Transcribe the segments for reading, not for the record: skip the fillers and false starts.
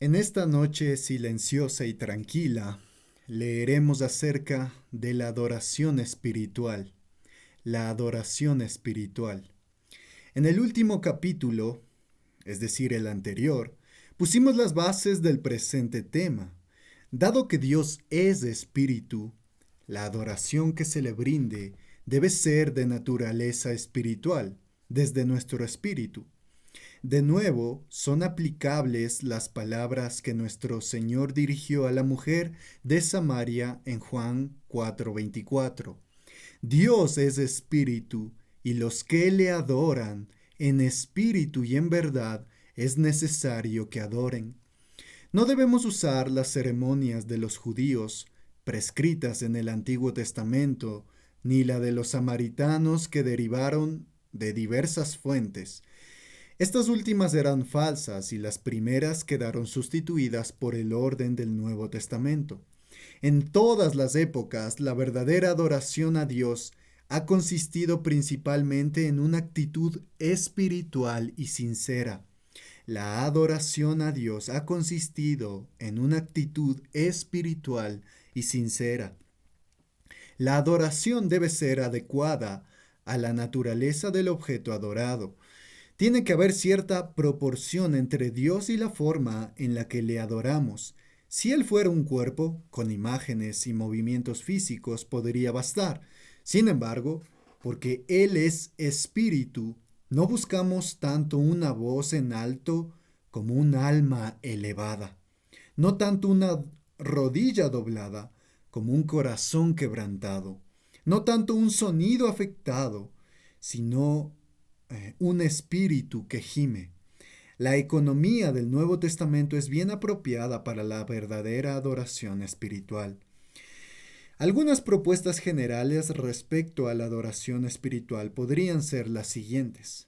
En esta noche silenciosa y tranquila, leeremos acerca de la adoración espiritual. La adoración espiritual. En el último capítulo, es decir, el anterior, pusimos las bases del presente tema. Dado que Dios es espíritu, la adoración que se le brinde debe ser de naturaleza espiritual, desde nuestro espíritu. De nuevo, son aplicables las palabras que nuestro Señor dirigió a la mujer de Samaria en Juan 4:24. Dios es espíritu, y los que le adoran en espíritu y en verdad es necesario que adoren. No debemos usar las ceremonias de los judíos prescritas en el Antiguo Testamento, ni la de los samaritanos que derivaron de diversas fuentes. Estas últimas eran falsas y las primeras quedaron sustituidas por el orden del Nuevo Testamento. En todas las épocas, la verdadera adoración a Dios ha consistido principalmente en una actitud espiritual y sincera. La adoración a Dios ha consistido en una actitud espiritual y sincera. La adoración debe ser adecuada a la naturaleza del objeto adorado. Tiene que haber cierta proporción entre Dios y la forma en la que le adoramos. Si Él fuera un cuerpo, con imágenes y movimientos físicos, podría bastar. Sin embargo, porque Él es espíritu, no buscamos tanto una voz en alto como un alma elevada, no tanto una rodilla doblada como un corazón quebrantado, no tanto un sonido afectado, sino un espíritu que gime. La economía del Nuevo Testamento es bien apropiada para la verdadera adoración espiritual. Algunas propuestas generales respecto a la adoración espiritual podrían ser las siguientes.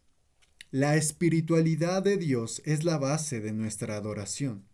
La espiritualidad de Dios es la base de nuestra adoración.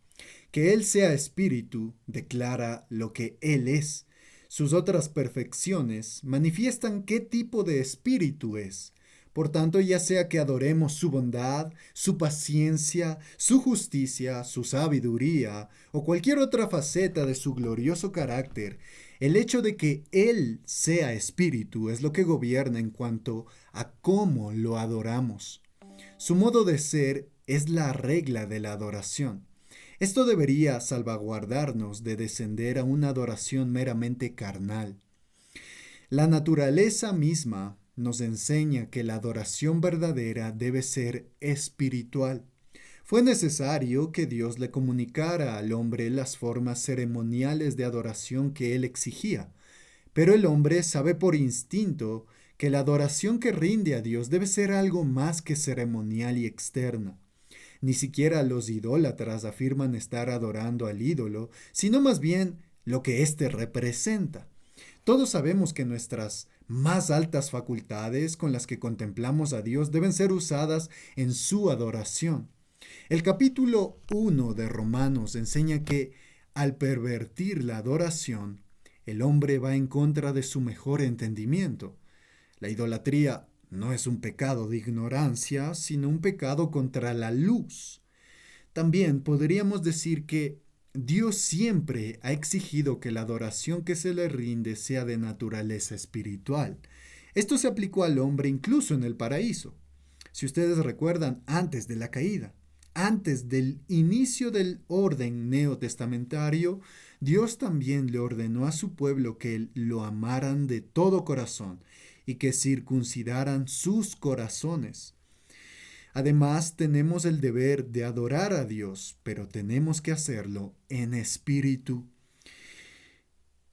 Que Él sea espíritu declara lo que Él es. Sus otras perfecciones manifiestan qué tipo de espíritu es. Por tanto, ya sea que adoremos su bondad, su paciencia, su justicia, su sabiduría o cualquier otra faceta de su glorioso carácter, el hecho de que Él sea espíritu es lo que gobierna en cuanto a cómo lo adoramos. Su modo de ser es la regla de la adoración. Esto debería salvaguardarnos de descender a una adoración meramente carnal. La naturaleza misma nos enseña que la adoración verdadera debe ser espiritual. Fue necesario que Dios le comunicara al hombre las formas ceremoniales de adoración que él exigía, pero el hombre sabe por instinto que la adoración que rinde a Dios debe ser algo más que ceremonial y externa. Ni siquiera los idólatras afirman estar adorando al ídolo, sino más bien lo que éste representa. Todos sabemos que nuestras más altas facultades con las que contemplamos a Dios deben ser usadas en su adoración. El capítulo 1 de Romanos enseña que al pervertir la adoración, el hombre va en contra de su mejor entendimiento. La idolatría no es un pecado de ignorancia, sino un pecado contra la luz. También podríamos decir que Dios siempre ha exigido que la adoración que se le rinde sea de naturaleza espiritual. Esto se aplicó al hombre incluso en el paraíso. Si ustedes recuerdan, antes de la caída, antes del inicio del orden neotestamentario, Dios también le ordenó a su pueblo que lo amaran de todo corazón y que circuncidaran sus corazones. Además, tenemos el deber de adorar a Dios, pero tenemos que hacerlo en espíritu.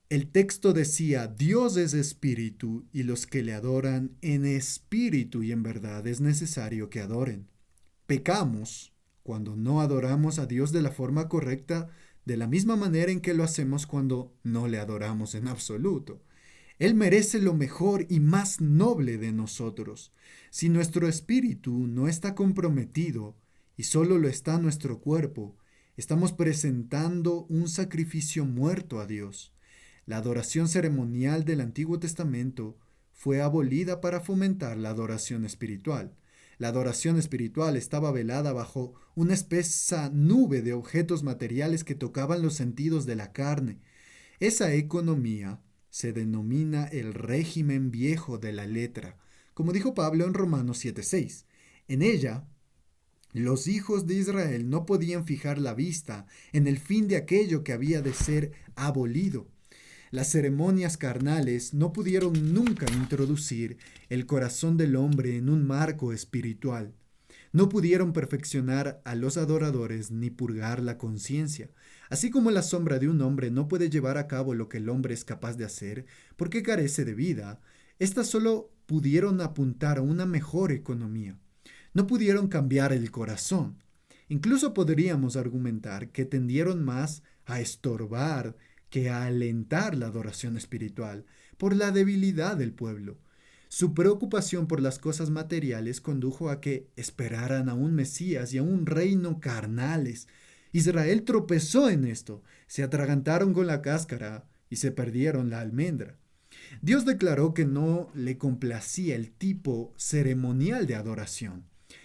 El texto decía, Dios es espíritu y los que le adoran en espíritu y en verdad es necesario que adoren. Pecamos cuando no adoramos a Dios de la forma correcta, de la misma manera en que lo hacemos cuando no le adoramos en absoluto. Él merece lo mejor y más noble de nosotros. Si nuestro espíritu no está comprometido y solo lo está nuestro cuerpo, estamos presentando un sacrificio muerto a Dios. La adoración ceremonial del Antiguo Testamento fue abolida para fomentar la adoración espiritual. La adoración espiritual estaba velada bajo una espesa nube de objetos materiales que tocaban los sentidos de la carne. Esa economía se denomina el régimen viejo de la letra, como dijo Pablo en Romanos 7:6. En ella, los hijos de Israel no podían fijar la vista en el fin de aquello que había de ser abolido. Las ceremonias carnales no pudieron nunca introducir el corazón del hombre en un marco espiritual. No pudieron perfeccionar a los adoradores ni purgar la conciencia. Así como la sombra de un hombre no puede llevar a cabo lo que el hombre es capaz de hacer porque carece de vida, éstas solo pudieron apuntar a una mejor economía. No pudieron cambiar el corazón. Incluso podríamos argumentar que tendieron más a estorbar que a alentar la adoración espiritual por la debilidad del pueblo. Su preocupación por las cosas materiales condujo a que esperaran a un Mesías y a un reino carnales. Israel tropezó en esto, se atragantaron con la cáscara y se perdieron la almendra. Dios declaró que no le complacía el tipo ceremonial de adoración,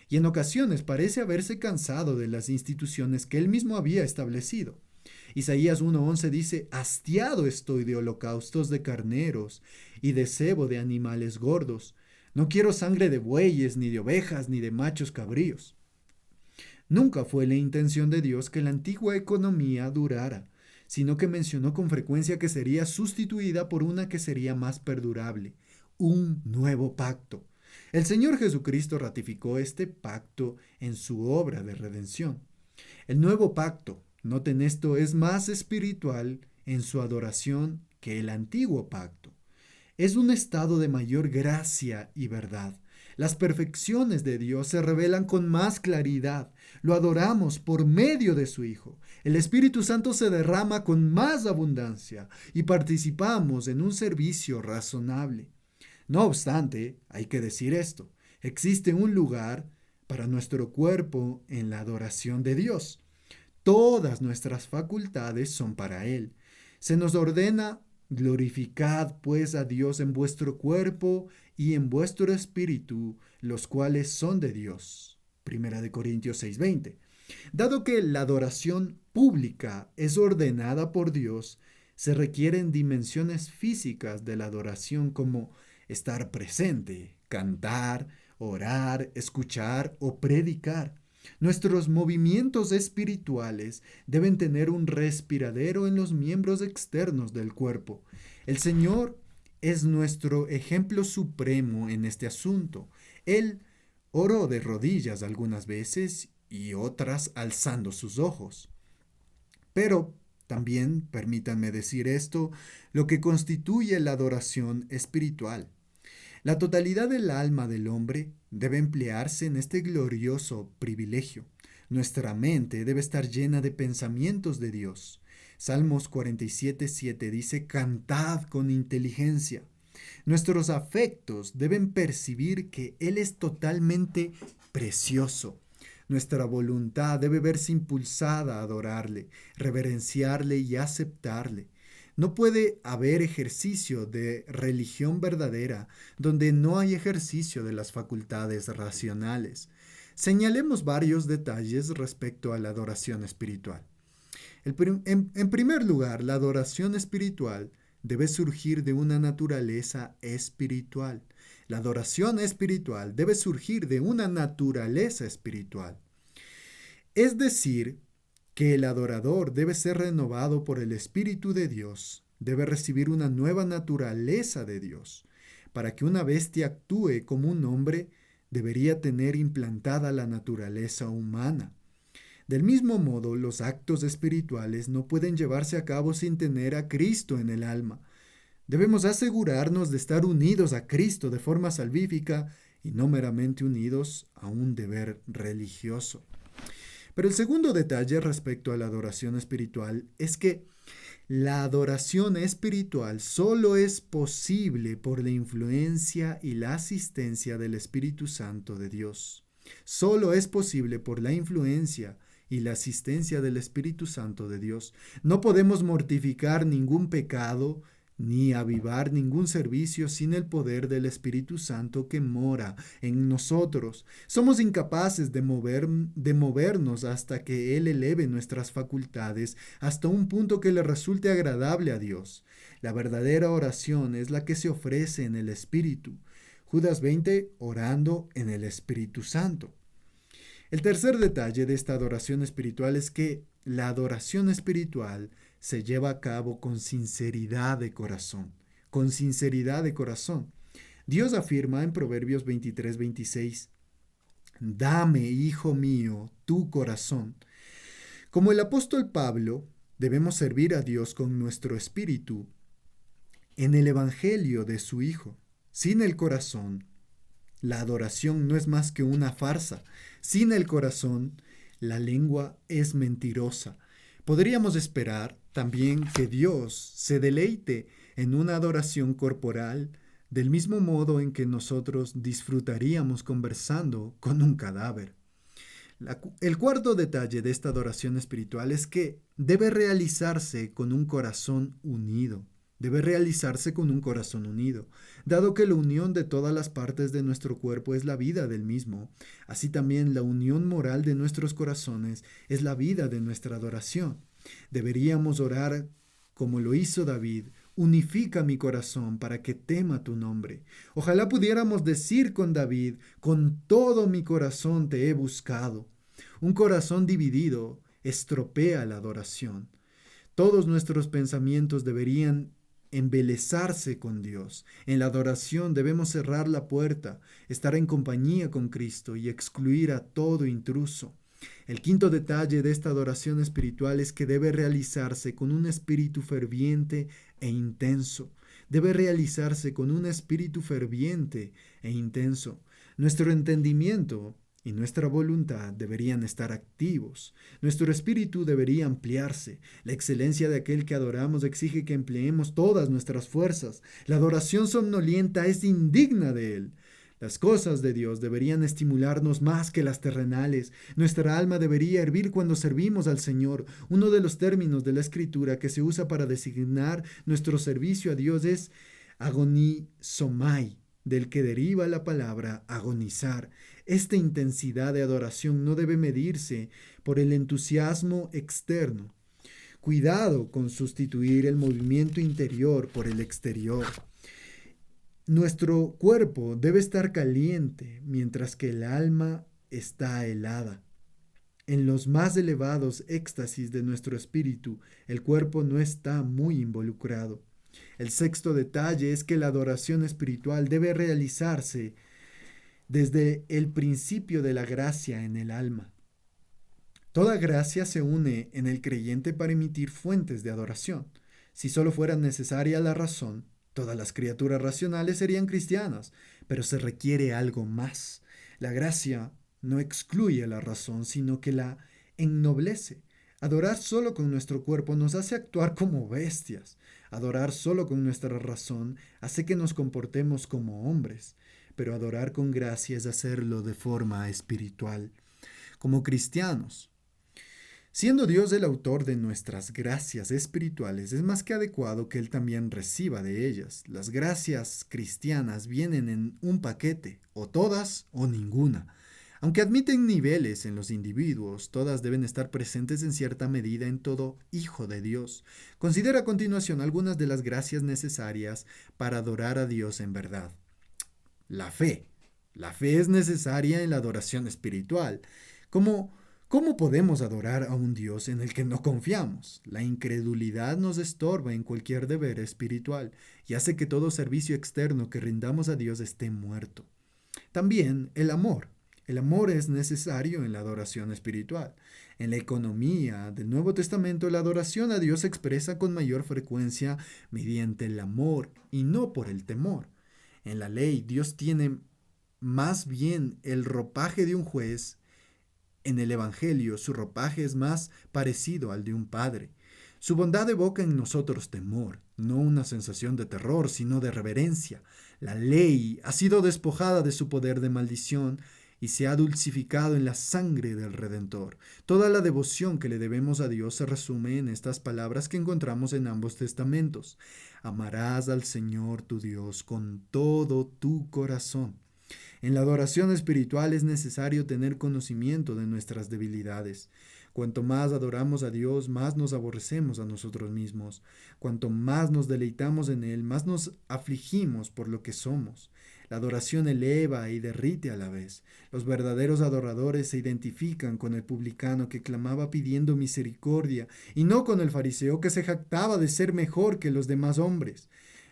y en ocasiones parece haberse cansado de las instituciones que él mismo había establecido. Isaías 1:11 dice: hastiado estoy de holocaustos de carneros y de cebo de animales gordos. No quiero sangre de bueyes, ni de ovejas, ni de machos cabríos. Nunca fue la intención de Dios que la antigua economía durara, sino que mencionó con frecuencia que sería sustituida por una que sería más perdurable, un nuevo pacto. El Señor Jesucristo ratificó este pacto en su obra de redención. El nuevo pacto, noten esto, es más espiritual en su adoración que el antiguo pacto. Es un estado de mayor gracia y verdad. Las perfecciones de Dios se revelan con más claridad. Lo adoramos por medio de su Hijo. El Espíritu Santo se derrama con más abundancia y participamos en un servicio razonable. No obstante, hay que decir esto: existe un lugar para nuestro cuerpo en la adoración de Dios. Todas nuestras facultades son para Él. Se nos ordena: glorificad pues a Dios en vuestro cuerpo y en vuestro espíritu, los cuales son de Dios. Primera de Corintios 6:20. Dado que la adoración pública es ordenada por Dios, se requieren dimensiones físicas de la adoración como estar presente, cantar, orar, escuchar o predicar. Nuestros movimientos espirituales deben tener un respiradero en los miembros externos del cuerpo. El Señor es nuestro ejemplo supremo en este asunto. Él oró de rodillas algunas veces y otras alzando sus ojos. Pero también, permítanme decir esto, lo que constituye la adoración espiritual. La totalidad del alma del hombre debe emplearse en este glorioso privilegio. Nuestra mente debe estar llena de pensamientos de Dios. Salmos 47:7 dice: cantad con inteligencia. Nuestros afectos deben percibir que Él es totalmente precioso. Nuestra voluntad debe verse impulsada a adorarle, reverenciarle y aceptarle. No puede haber ejercicio de religión verdadera donde no hay ejercicio de las facultades racionales. Señalemos varios detalles respecto a la adoración espiritual. En primer lugar, la adoración espiritual debe surgir de una naturaleza espiritual. La adoración espiritual debe surgir de una naturaleza espiritual. Es decir, que el adorador debe ser renovado por el Espíritu de Dios, debe recibir una nueva naturaleza de Dios. Para que una bestia actúe como un hombre, debería tener implantada la naturaleza humana. Del mismo modo, los actos espirituales no pueden llevarse a cabo sin tener a Cristo en el alma. Debemos asegurarnos de estar unidos a Cristo de forma salvífica y no meramente unidos a un deber religioso. Pero el segundo detalle respecto a la adoración espiritual es que la adoración espiritual solo es posible por la influencia y la asistencia del Espíritu Santo de Dios. Solo es posible por la influencia y la asistencia del Espíritu Santo de Dios. No podemos mortificar ningún pecado ni avivar ningún servicio sin el poder del Espíritu Santo que mora en nosotros. Somos incapaces de movernos hasta que Él eleve nuestras facultades hasta un punto que le resulte agradable a Dios. La verdadera oración es la que se ofrece en el Espíritu. Judas 20, orando en el Espíritu Santo. El tercer detalle de esta adoración espiritual es que la adoración espiritual se lleva a cabo con sinceridad de corazón. Con sinceridad de corazón. Dios afirma en Proverbios 23-26, dame, hijo mío, tu corazón. Como el apóstol Pablo, debemos servir a Dios con nuestro espíritu en el evangelio de su Hijo. Sin el corazón, la adoración no es más que una farsa. Sin el corazón, la lengua es mentirosa. Podríamos esperar también que Dios se deleite en una adoración corporal del mismo modo en que nosotros disfrutaríamos conversando con un cadáver. El cuarto detalle de esta adoración espiritual es que debe realizarse con un corazón unido. Debe realizarse con un corazón unido, dado que la unión de todas las partes de nuestro cuerpo es la vida del mismo. Así también la unión moral de nuestros corazones es la vida de nuestra adoración. Deberíamos orar como lo hizo David: unifica mi corazón para que tema tu nombre. Ojalá pudiéramos decir con David: con todo mi corazón te he buscado. Un corazón dividido estropea la adoración. Todos nuestros pensamientos deberían embelezarse con Dios. En la adoración debemos cerrar la puerta, estar en compañía con Cristo y excluir a todo intruso. El quinto detalle de esta adoración espiritual es que debe realizarse con un espíritu ferviente e intenso. Debe realizarse con un espíritu ferviente e intenso. Nuestro entendimiento y nuestra voluntad deberían estar activos. Nuestro espíritu debería ampliarse. La excelencia de aquel que adoramos exige que empleemos todas nuestras fuerzas. La adoración somnolienta es indigna de él. Las cosas de Dios deberían estimularnos más que las terrenales. Nuestra alma debería hervir cuando servimos al Señor. Uno de los términos de la Escritura que se usa para designar nuestro servicio a Dios es agonizomai, del que deriva la palabra agonizar. Esta intensidad de adoración no debe medirse por el entusiasmo externo. Cuidado con sustituir el movimiento interior por el exterior. Nuestro cuerpo debe estar caliente mientras que el alma está helada. En los más elevados éxtasis de nuestro espíritu, el cuerpo no está muy involucrado. El sexto detalle es que la adoración espiritual debe realizarse desde el principio de la gracia en el alma. Toda gracia se une en el creyente para emitir fuentes de adoración. Si solo fuera necesaria la razón, todas las criaturas racionales serían cristianas, pero se requiere algo más. La gracia no excluye la razón, sino que la ennoblece. Adorar solo con nuestro cuerpo nos hace actuar como bestias. Adorar solo con nuestra razón hace que nos comportemos como hombres. Pero adorar con gracia es hacerlo de forma espiritual. Como cristianos, siendo Dios el autor de nuestras gracias espirituales, es más que adecuado que Él también reciba de ellas. Las gracias cristianas vienen en un paquete, o todas o ninguna. Aunque admiten niveles en los individuos, todas deben estar presentes en cierta medida en todo hijo de Dios. Considera a continuación algunas de las gracias necesarias para adorar a Dios en verdad. La fe. La fe es necesaria en la adoración espiritual. ¿Cómo podemos adorar a un Dios en el que no confiamos? La incredulidad nos estorba en cualquier deber espiritual y hace que todo servicio externo que rindamos a Dios esté muerto. También el amor. El amor es necesario en la adoración espiritual. En la economía del Nuevo Testamento, la adoración a Dios se expresa con mayor frecuencia mediante el amor y no por el temor. En la ley, Dios tiene más bien el ropaje de un juez. En el Evangelio, su ropaje es más parecido al de un padre. Su bondad evoca en nosotros temor, no una sensación de terror, sino de reverencia. La ley ha sido despojada de su poder de maldición y se ha dulcificado en la sangre del Redentor. Toda la devoción que le debemos a Dios se resume en estas palabras que encontramos en ambos testamentos. Amarás al Señor tu Dios con todo tu corazón. En la adoración espiritual es necesario tener conocimiento de nuestras debilidades. Cuanto más adoramos a Dios, más nos aborrecemos a nosotros mismos. Cuanto más nos deleitamos en Él, más nos afligimos por lo que somos. La adoración eleva y derrite a la vez. Los verdaderos adoradores se identifican con el publicano que clamaba pidiendo misericordia, y no con el fariseo que se jactaba de ser mejor que los demás hombres.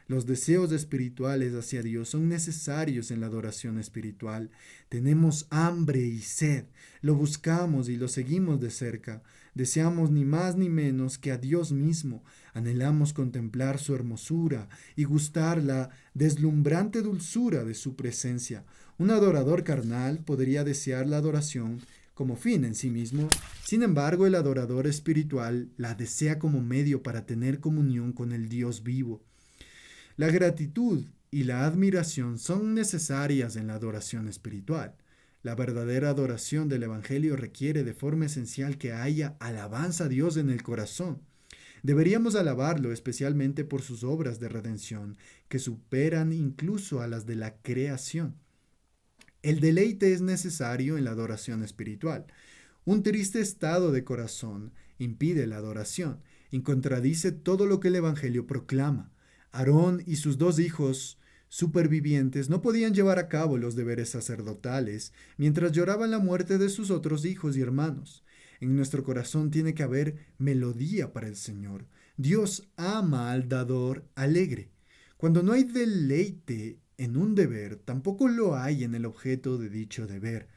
Los deseos espirituales hacia Dios son necesarios en la adoración espiritual. Tenemos hambre y sed, lo buscamos y lo seguimos de cerca. Deseamos ni más ni menos que a Dios mismo. Anhelamos contemplar su hermosura y gustar la deslumbrante dulzura de su presencia. Un adorador carnal podría desear la adoración como fin en sí mismo. Sin embargo, el adorador espiritual la desea como medio para tener comunión con el Dios vivo. La gratitud y la admiración son necesarias en la adoración espiritual. La verdadera adoración del Evangelio requiere de forma esencial que haya alabanza a Dios en el corazón. Deberíamos alabarlo especialmente por sus obras de redención, que superan incluso a las de la creación. El deleite es necesario en la adoración espiritual. Un triste estado de corazón impide la adoración y contradice todo lo que el Evangelio proclama. Aarón y sus 2 hijos supervivientes no podían llevar a cabo los deberes sacerdotales mientras lloraban la muerte de sus otros hijos y hermanos. En nuestro corazón tiene que haber melodía para el Señor. Dios ama al dador alegre. Cuando no hay deleite en un deber, tampoco lo hay en el objeto de dicho deber.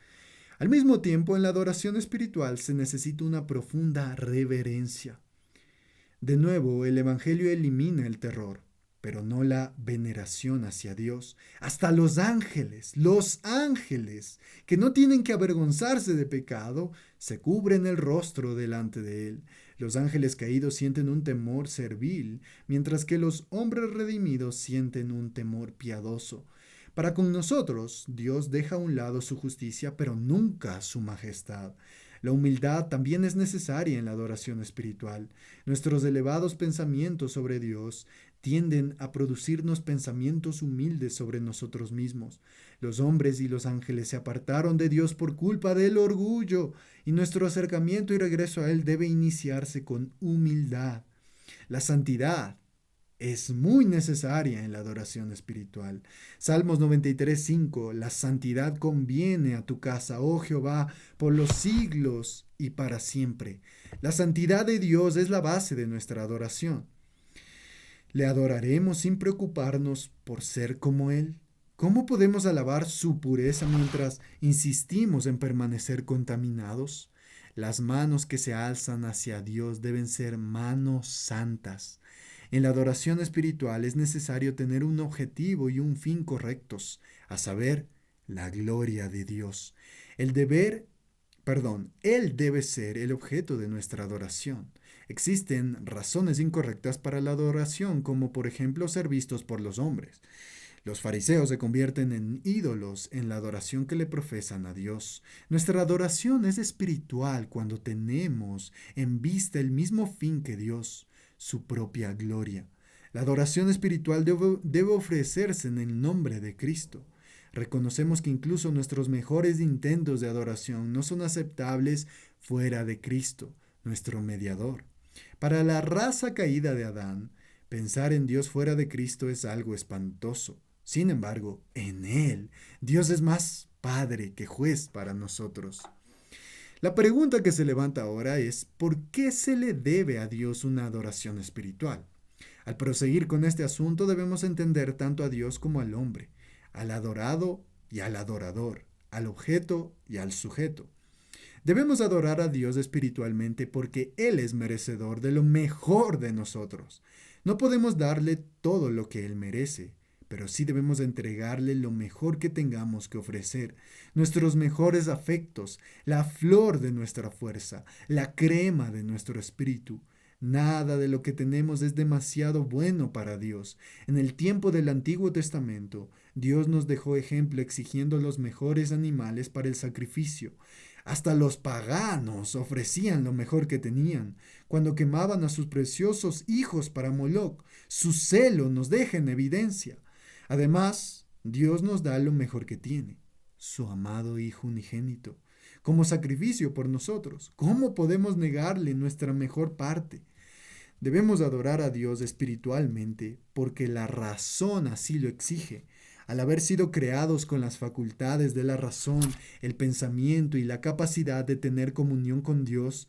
Al mismo tiempo, en la adoración espiritual se necesita una profunda reverencia. De nuevo, el Evangelio elimina el terror, pero no la veneración hacia Dios. Hasta los ángeles, que no tienen que avergonzarse de pecado, se cubren el rostro delante de Él. Los ángeles caídos sienten un temor servil, mientras que los hombres redimidos sienten un temor piadoso. Para con nosotros, Dios deja a un lado su justicia, pero nunca su majestad. La humildad también es necesaria en la adoración espiritual. Nuestros elevados pensamientos sobre Dios tienden a producirnos pensamientos humildes sobre nosotros mismos. Los hombres y los ángeles se apartaron de Dios por culpa del orgullo, y nuestro acercamiento y regreso a Él debe iniciarse con humildad. La santidad es muy necesaria en la adoración espiritual. Salmos 93:5: La santidad conviene a tu casa, oh Jehová, por los siglos y para siempre. La santidad de Dios es la base de nuestra adoración. ¿Le adoraremos sin preocuparnos por ser como Él? ¿Cómo podemos alabar su pureza mientras insistimos en permanecer contaminados? Las manos que se alzan hacia Dios deben ser manos santas. En la adoración espiritual es necesario tener un objetivo y un fin correctos, a saber, la gloria de Dios. Él debe ser el objeto de nuestra adoración. Existen razones incorrectas para la adoración, como por ejemplo ser vistos por los hombres. Los fariseos se convierten en ídolos en la adoración que le profesan a Dios. Nuestra adoración es espiritual cuando tenemos en vista el mismo fin que Dios, su propia gloria. La adoración espiritual debe ofrecerse en el nombre de Cristo. Reconocemos que incluso nuestros mejores intentos de adoración no son aceptables fuera de Cristo, nuestro mediador. Para la raza caída de Adán, pensar en Dios fuera de Cristo es algo espantoso. Sin embargo, en Él, Dios es más Padre que juez para nosotros. La pregunta que se levanta ahora es: ¿por qué se le debe a Dios una adoración espiritual? Al proseguir con este asunto debemos entender tanto a Dios como al hombre, al adorado y al adorador, al objeto y al sujeto. Debemos adorar a Dios espiritualmente porque Él es merecedor de lo mejor de nosotros. No podemos darle todo lo que Él merece, pero sí debemos entregarle lo mejor que tengamos que ofrecer, nuestros mejores afectos, la flor de nuestra fuerza, la crema de nuestro espíritu. Nada de lo que tenemos es demasiado bueno para Dios. En el tiempo del Antiguo Testamento, Dios nos dejó ejemplo exigiendo los mejores animales para el sacrificio. Hasta los paganos ofrecían lo mejor que tenían. Cuando quemaban a sus preciosos hijos para Moloc, su celo nos deja en evidencia. Además, Dios nos da lo mejor que tiene, su amado Hijo unigénito, como sacrificio por nosotros. ¿Cómo podemos negarle nuestra mejor parte? Debemos adorar a Dios espiritualmente porque la razón así lo exige. Al haber sido creados con las facultades de la razón, el pensamiento y la capacidad de tener comunión con Dios,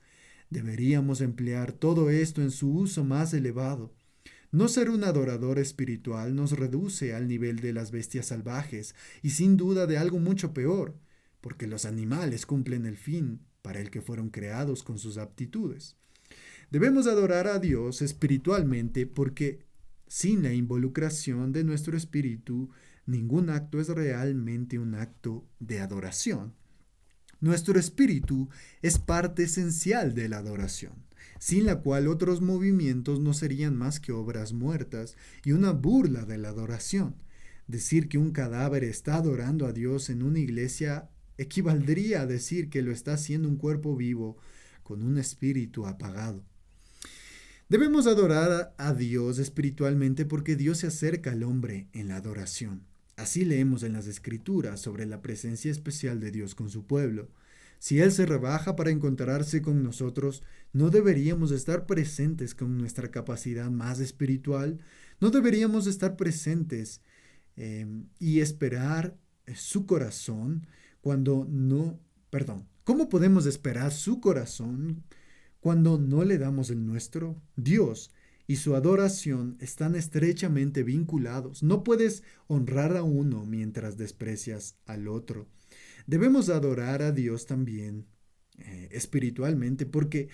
deberíamos emplear todo esto en su uso más elevado. No ser un adorador espiritual nos reduce al nivel de las bestias salvajes y sin duda de algo mucho peor, porque los animales cumplen el fin para el que fueron creados con sus aptitudes. Debemos adorar a Dios espiritualmente porque sin la involucración de nuestro espíritu, ningún acto es realmente un acto de adoración. Nuestro espíritu es parte esencial de la adoración, sin la cual otros movimientos no serían más que obras muertas y una burla de la adoración. Decir que un cadáver está adorando a Dios en una iglesia equivaldría a decir que lo está haciendo un cuerpo vivo con un espíritu apagado. Debemos adorar a Dios espiritualmente porque Dios se acerca al hombre en la adoración. Así leemos en las Escrituras sobre la presencia especial de Dios con su pueblo. Si Él se rebaja para encontrarse con nosotros, ¿no deberíamos estar presentes con nuestra capacidad más espiritual? ¿No deberíamos estar presentes y esperar su corazón cuando no... Perdón, ¿cómo podemos esperar su corazón cuando no le damos el nuestro? Dios y su adoración están estrechamente vinculados. No puedes honrar a uno mientras desprecias al otro. Debemos adorar a Dios también espiritualmente porque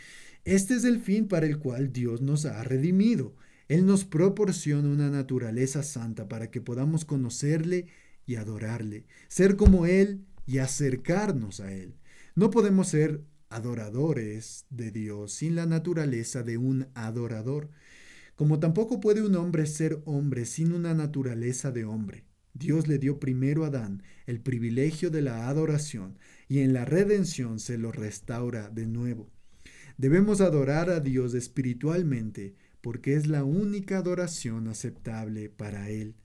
este es el fin para el cual Dios nos ha redimido. Él nos proporciona una naturaleza santa para que podamos conocerle y adorarle, ser como Él y acercarnos a Él. No podemos ser adoradores de Dios sin la naturaleza de un adorador, como tampoco puede un hombre ser hombre sin una naturaleza de hombre. Dios le dio primero a Adán el privilegio de la adoración y en la redención se lo restaura de nuevo. Debemos adorar a Dios espiritualmente porque es la única adoración aceptable para Él.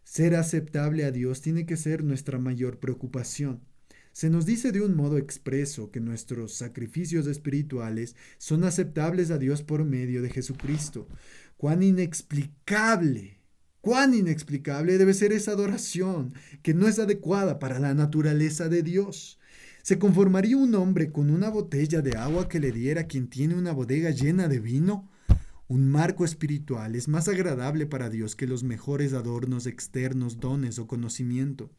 Ser aceptable a Dios tiene que ser nuestra mayor preocupación. Se nos dice de un modo expreso que nuestros sacrificios espirituales son aceptables a Dios por medio de Jesucristo. Cuán inexplicable debe ser esa adoración, que no es adecuada para la naturaleza de Dios. ¿Se conformaría un hombre con una botella de agua que le diera quien tiene una bodega llena de vino? Un marco espiritual es más agradable para Dios que los mejores adornos externos, dones o conocimiento.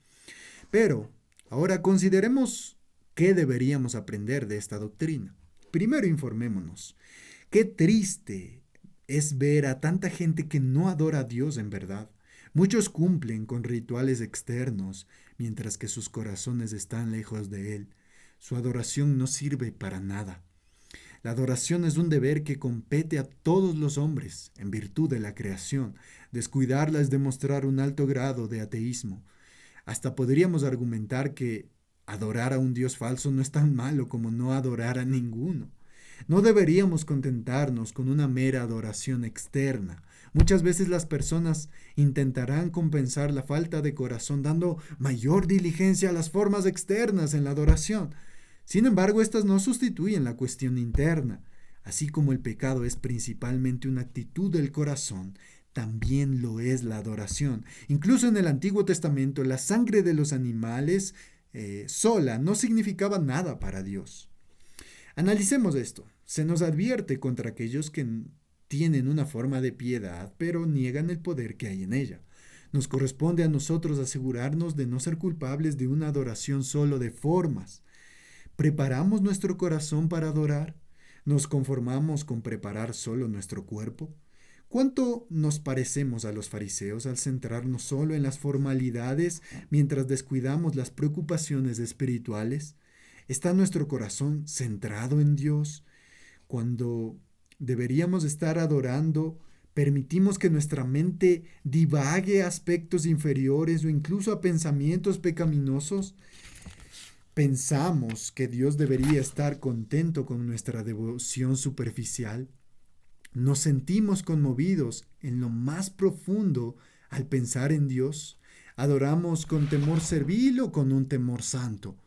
Pero, ahora consideremos qué deberíamos aprender de esta doctrina. Primero informémonos. Qué triste es ver a tanta gente que no adora a Dios en verdad. Muchos cumplen con rituales externos, mientras que sus corazones están lejos de Él. Su adoración no sirve para nada. La adoración es un deber que compete a todos los hombres, en virtud de la creación. Descuidarla es demostrar un alto grado de ateísmo. Hasta podríamos argumentar que adorar a un Dios falso no es tan malo como no adorar a ninguno. No deberíamos contentarnos con una mera adoración externa. Muchas veces las personas intentarán compensar la falta de corazón dando mayor diligencia a las formas externas en la adoración. Sin embargo, estas no sustituyen la cuestión interna. Así como el pecado es principalmente una actitud del corazón, también lo es la adoración. Incluso en el Antiguo Testamento, la sangre de los animales sola no significaba nada para Dios. Analicemos esto. Se nos advierte contra aquellos que tienen una forma de piedad, pero niegan el poder que hay en ella. Nos corresponde a nosotros asegurarnos de no ser culpables de una adoración solo de formas. ¿Preparamos nuestro corazón para adorar? ¿Nos conformamos con preparar solo nuestro cuerpo? ¿Cuánto nos parecemos a los fariseos al centrarnos solo en las formalidades mientras descuidamos las preocupaciones espirituales? ¿Está nuestro corazón centrado en Dios? Cuando deberíamos estar adorando, permitimos que nuestra mente divague a aspectos inferiores o incluso a pensamientos pecaminosos. Pensamos que Dios debería estar contento con nuestra devoción superficial. Nos sentimos conmovidos en lo más profundo al pensar en Dios. Adoramos con temor servil o con un temor santo.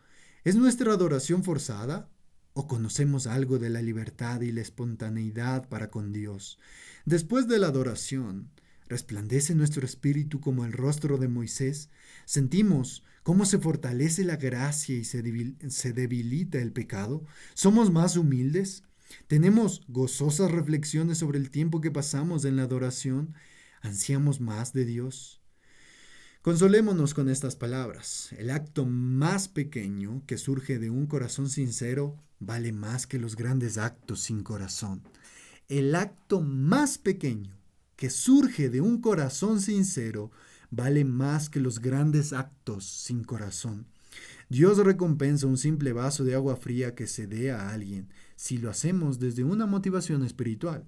¿Es nuestra adoración forzada? ¿O conocemos algo de la libertad y la espontaneidad para con Dios? Después de la adoración, ¿resplandece nuestro espíritu como el rostro de Moisés? ¿Sentimos cómo se fortalece la gracia y se debilita el pecado? ¿Somos más humildes? ¿Tenemos gozosas reflexiones sobre el tiempo que pasamos en la adoración? ¿Ansiamos más de Dios? Consolémonos con estas palabras. El acto más pequeño que surge de un corazón sincero vale más que los grandes actos sin corazón. El acto más pequeño que surge de un corazón sincero vale más que los grandes actos sin corazón. Dios recompensa un simple vaso de agua fría que se dé a alguien si lo hacemos desde una motivación espiritual.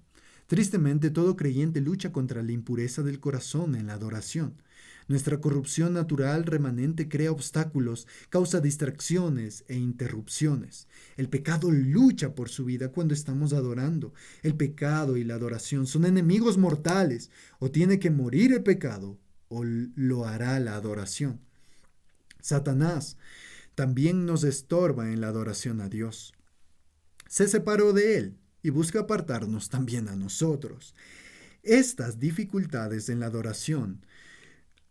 Tristemente, todo creyente lucha contra la impureza del corazón en la adoración. Nuestra corrupción natural remanente crea obstáculos, causa distracciones e interrupciones. El pecado lucha por su vida cuando estamos adorando. El pecado y la adoración son enemigos mortales. O tiene que morir el pecado o lo hará la adoración. Satanás también nos estorba en la adoración a Dios. Se separó de él y busca apartarnos también a nosotros. Estas dificultades en la adoración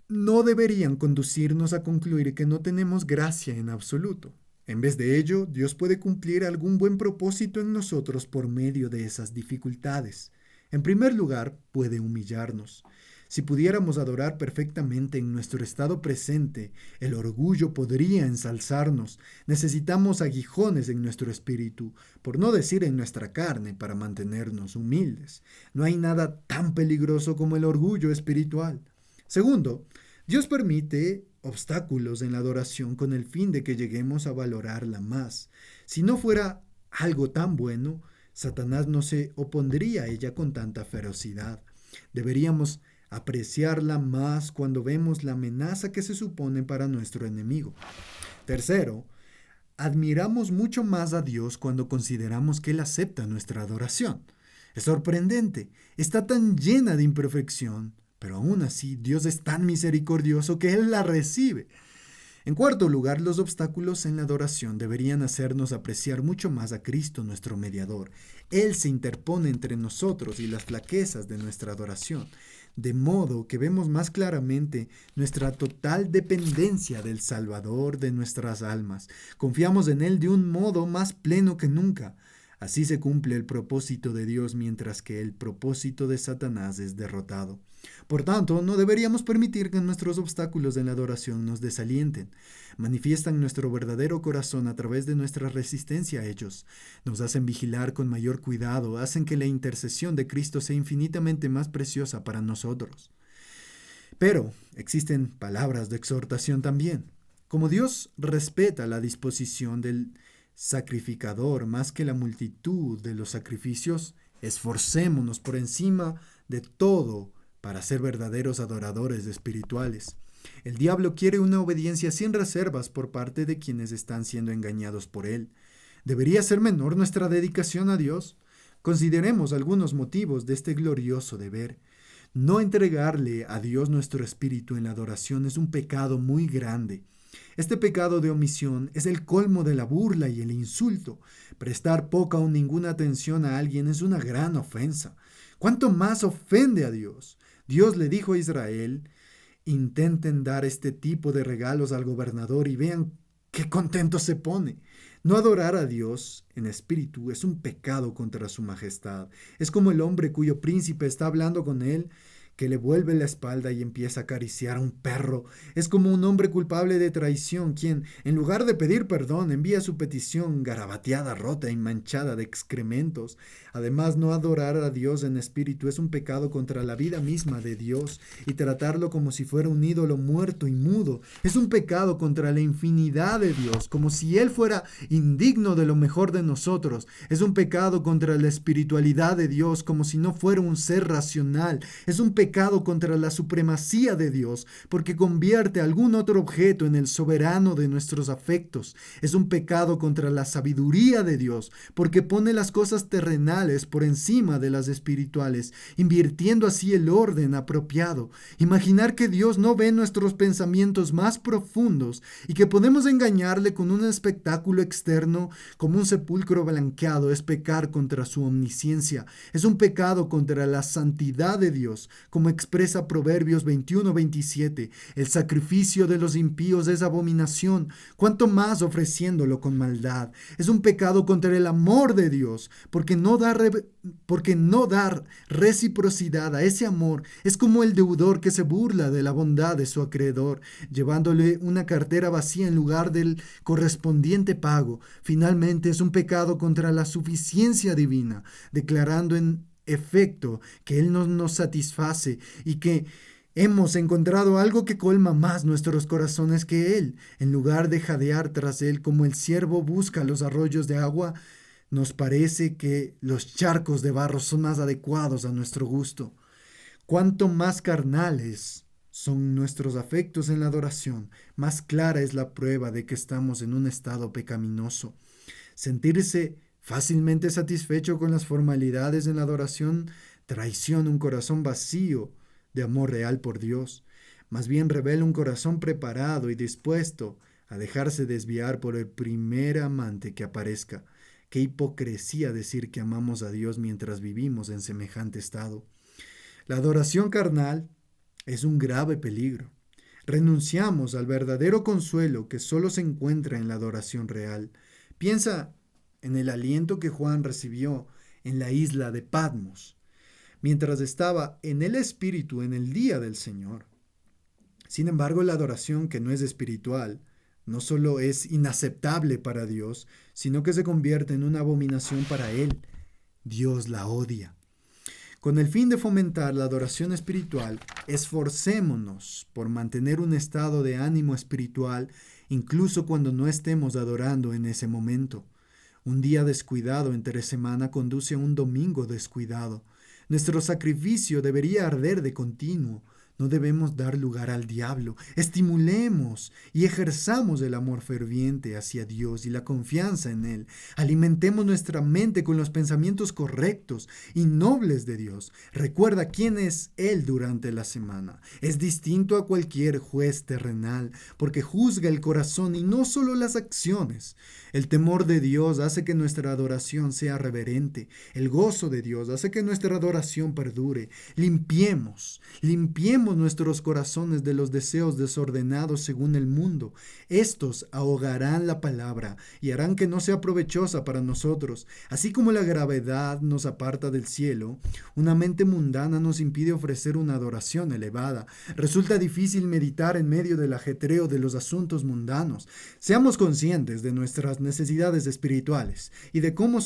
no deberían conducirnos a concluir que no tenemos gracia en absoluto. En vez de ello, Dios puede cumplir algún buen propósito en nosotros por medio de esas dificultades. En primer lugar, puede humillarnos. Si pudiéramos adorar perfectamente en nuestro estado presente, el orgullo podría ensalzarnos. Necesitamos aguijones en nuestro espíritu, por no decir en nuestra carne, para mantenernos humildes. No hay nada tan peligroso como el orgullo espiritual. Segundo, Dios permite obstáculos en la adoración con el fin de que lleguemos a valorarla más. Si no fuera algo tan bueno, Satanás no se opondría a ella con tanta ferocidad. Deberíamos apreciarla más cuando vemos la amenaza que se supone para nuestro enemigo. Tercero, admiramos mucho más a Dios cuando consideramos que Él acepta nuestra adoración. Es sorprendente, está tan llena de imperfección, pero aún así Dios es tan misericordioso que Él la recibe. En cuarto lugar, los obstáculos en la adoración deberían hacernos apreciar mucho más a Cristo, nuestro mediador. Él se interpone entre nosotros y las flaquezas de nuestra adoración, de modo que vemos más claramente nuestra total dependencia del Salvador de nuestras almas. Confiamos en Él de un modo más pleno que nunca. Así se cumple el propósito de Dios mientras que el propósito de Satanás es derrotado. Por tanto, no deberíamos permitir que nuestros obstáculos en la adoración nos desalienten. Manifiestan nuestro verdadero corazón a través de nuestra resistencia a ellos. Nos hacen vigilar con mayor cuidado, hacen que la intercesión de Cristo sea infinitamente más preciosa para nosotros. Pero existen palabras de exhortación también. Como Dios respeta la disposición del sacrificador más que la multitud de los sacrificios, esforcémonos por encima de todo para ser verdaderos adoradores espirituales. El diablo quiere una obediencia sin reservas por parte de quienes están siendo engañados por él. ¿Debería ser menor nuestra dedicación a Dios? Consideremos algunos motivos de este glorioso deber. No entregarle a Dios nuestro espíritu en la adoración es un pecado muy grande. Este pecado de omisión es el colmo de la burla y el insulto. Prestar poca o ninguna atención a alguien es una gran ofensa. ¿Cuánto más ofende a Dios? Dios le dijo a Israel: intenten dar este tipo de regalos al gobernador y vean qué contento se pone. No adorar a Dios en espíritu es un pecado contra su majestad. Es como el hombre cuyo príncipe está hablando con él, que le vuelve la espalda y empieza a acariciar a un perro. Es como un hombre culpable de traición, quien, en lugar de pedir perdón, envía su petición garabateada, rota y manchada de excrementos. Además, no adorar a Dios en espíritu es un pecado contra la vida misma de Dios, y tratarlo como si fuera un ídolo muerto y mudo es un pecado contra la infinidad de Dios, como si Él fuera indigno de lo mejor de nosotros. Es un pecado contra la espiritualidad de Dios, como si no fuera un ser racional. Es un pecado contra la supremacía de Dios, porque convierte algún otro objeto en el soberano de nuestros afectos. Es un pecado contra la sabiduría de Dios, porque pone las cosas terrenales por encima de las espirituales, invirtiendo así el orden apropiado. Imaginar que Dios no ve nuestros pensamientos más profundos y que podemos engañarle con un espectáculo externo como un sepulcro blanqueado es pecar contra su omnisciencia. Es un pecado contra la santidad de Dios, como expresa Proverbios 21:27. El sacrificio de los impíos es abominación, cuanto más ofreciéndolo con maldad. Es un pecado contra el amor de Dios, porque no dar reciprocidad a ese amor es como el deudor que se burla de la bondad de su acreedor, llevándole una cartera vacía en lugar del correspondiente pago. Finalmente, es un pecado contra la suficiencia divina, declarando en efecto que Él no nos satisface y que hemos encontrado algo que colma más nuestros corazones que Él. En lugar de jadear tras Él como el ciervo busca los arroyos de agua, nos parece que los charcos de barro son más adecuados a nuestro gusto. Cuanto más carnales son nuestros afectos en la adoración, más clara es la prueba de que estamos en un estado pecaminoso. Sentirse fácilmente satisfecho con las formalidades en la adoración traiciona un corazón vacío de amor real por Dios. Más bien revela un corazón preparado y dispuesto a dejarse desviar por el primer amante que aparezca. Qué hipocresía decir que amamos a Dios mientras vivimos en semejante estado. La adoración carnal es un grave peligro. Renunciamos al verdadero consuelo que solo se encuentra en la adoración real. Piensa en el aliento que Juan recibió en la isla de Patmos, mientras estaba en el Espíritu en el día del Señor. Sin embargo, la adoración que no es espiritual no solo es inaceptable para Dios, sino que se convierte en una abominación para Él. Dios la odia. Con el fin de fomentar la adoración espiritual, esforcémonos por mantener un estado de ánimo espiritual incluso cuando no estemos adorando en ese momento. Un día descuidado entre semana conduce a un domingo descuidado. Nuestro sacrificio debería arder de continuo. No debemos dar lugar al diablo. Estimulemos y ejerzamos el amor ferviente hacia Dios y la confianza en Él. Alimentemos nuestra mente con los pensamientos correctos y nobles de Dios. Recuerda quién es Él durante la semana. Es distinto a cualquier juez terrenal, porque juzga el corazón y no solo las acciones. El temor de Dios hace que nuestra adoración sea reverente. El gozo de Dios hace que nuestra adoración perdure. Limpiemos nuestros corazones de los deseos desordenados según el mundo. Estos ahogarán la palabra y harán que no sea provechosa para nosotros. Así como la gravedad nos aparta del cielo, una mente mundana nos impide ofrecer una adoración elevada. Resulta difícil meditar en medio del ajetreo de los asuntos mundanos. Seamos conscientes de nuestras necesidades espirituales y de cómo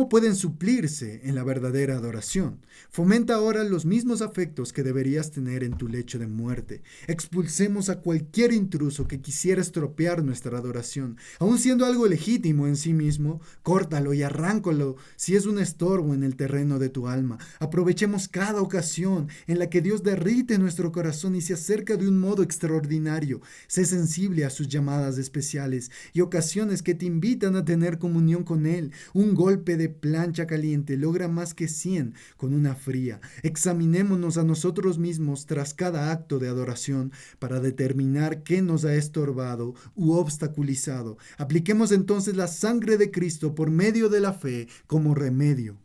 pueden suplirse en la verdadera adoración. Fomenta ahora los mismos afectos que deberías tener en tu lecho de muerte. Expulsemos a cualquier intruso que quisiera estropear nuestra adoración. Aun siendo algo legítimo en sí mismo, córtalo y arráncalo si es un estorbo en el terreno de tu alma. Aprovechemos cada ocasión en la que Dios derrite nuestro corazón y se acerca de un modo extraordinario. Sé sensible a sus llamadas especiales y ocasiones que te invitan a tener comunión con Él. Un golpe de plancha caliente logra más que 100 con una fría. Examinémonos a nosotros mismos tras cada acto de adoración para determinar qué nos ha estorbado u obstaculizado. Apliquemos entonces la sangre de Cristo por medio de la fe como remedio.